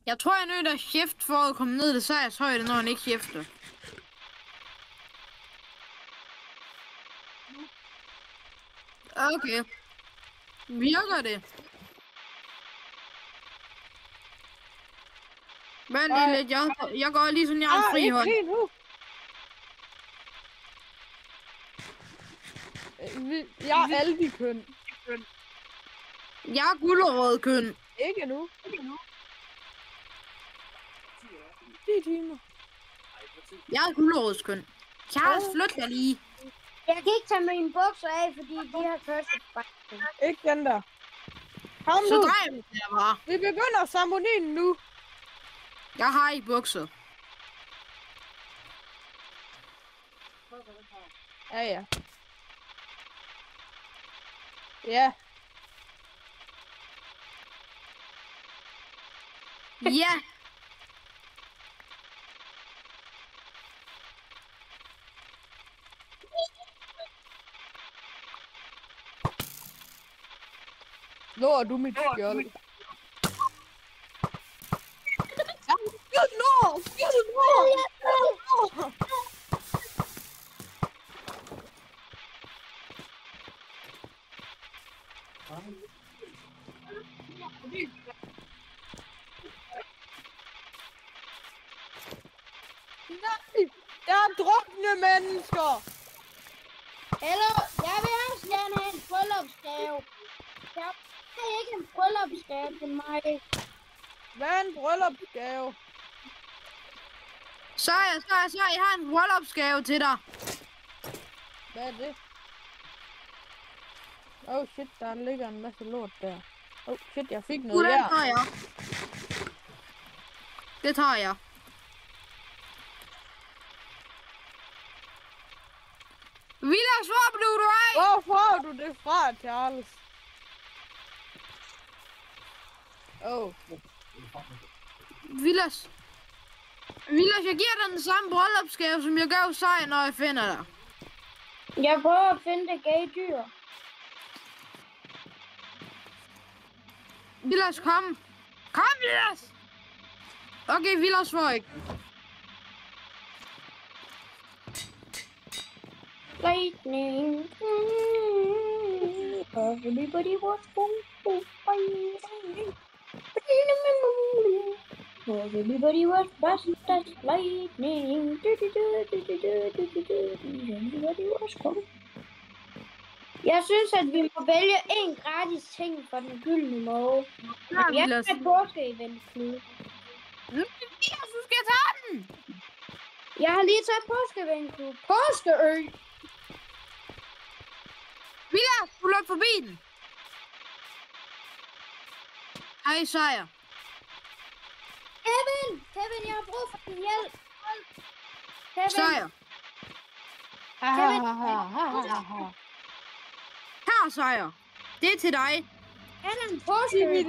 Jeg tror, jeg er nødt til at shift for at komme ned til sejrshøjde, når han ikke skifter. Okay. Virker det? Vent lige lidt, jeg går lige sådan, jeg har en fri hånd. Ikke nu. Jeg er alle køn. Jeg er gulerød køn. Ikke nu. 10 timer. Jeg er gulerøds køn. Charles, flyt dig lige. Jeg kan ikke tage mine bukser af, fordi de har kørt sig spejlet. Ikke den der. Kom Så nu. drej vi der bare. Vi begynder ceremonien nu. Jeg har ikke bukser. Ja. Ja. Ja. Slår du mit skjold? Nå! Nej! Der er drukne mennesker! Hallo, jeg vil også gerne have en bryllupsgave. Jeg har ikke en bryllupsgave til mig. Hvad er en bryllupsgave? Sejr, jeg har en bryllupsgave til dig. Hvad er det? Oh shit, der ligger en masse lort der. Oh shit, jeg fik noget Den der. tager jeg. Det tager jeg. Vilas, hvor blev du af? Hvor får du det fra, Charles? Oh. Vilas, jeg giver dig den samme bryllupsgave, som jeg gav Sejr, når jeg finder dig. Jeg prøver at finde det gay dyr. Vilas, kom. Kom, Vilas! Okay, Vilas får ikke. Lightning. Everybody was going fighting. Everybody was fast as lightning. Everybody was going. Jeg synes, at vi må vælge en gratis ting for den gyldne måge. Jeg har et påske-event, Knud. Vilas, du skal tage den! Jeg har lige taget påske-event, Knud. Påskeø! Vilas, du løb forbi den. Hej, Sejr. Kevin, jeg har brug for din hjælp. Kevin, Sejr. Her, Sejr. Det er til dig. er der en påskeø?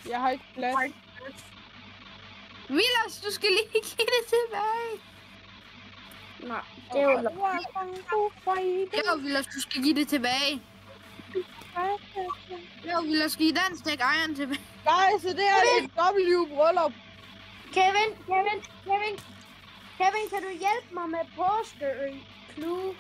Jeg har ikke plads. Vilas, du skal lige give det tilbage. Nej, det er jo Jo, Vilas, du skal give det tilbage. Jo, Vilas, give den stik ejeren tilbage. Nej, så det er et W-bryllup. Kevin, kan du hjælpe mig med påskeø? Clue.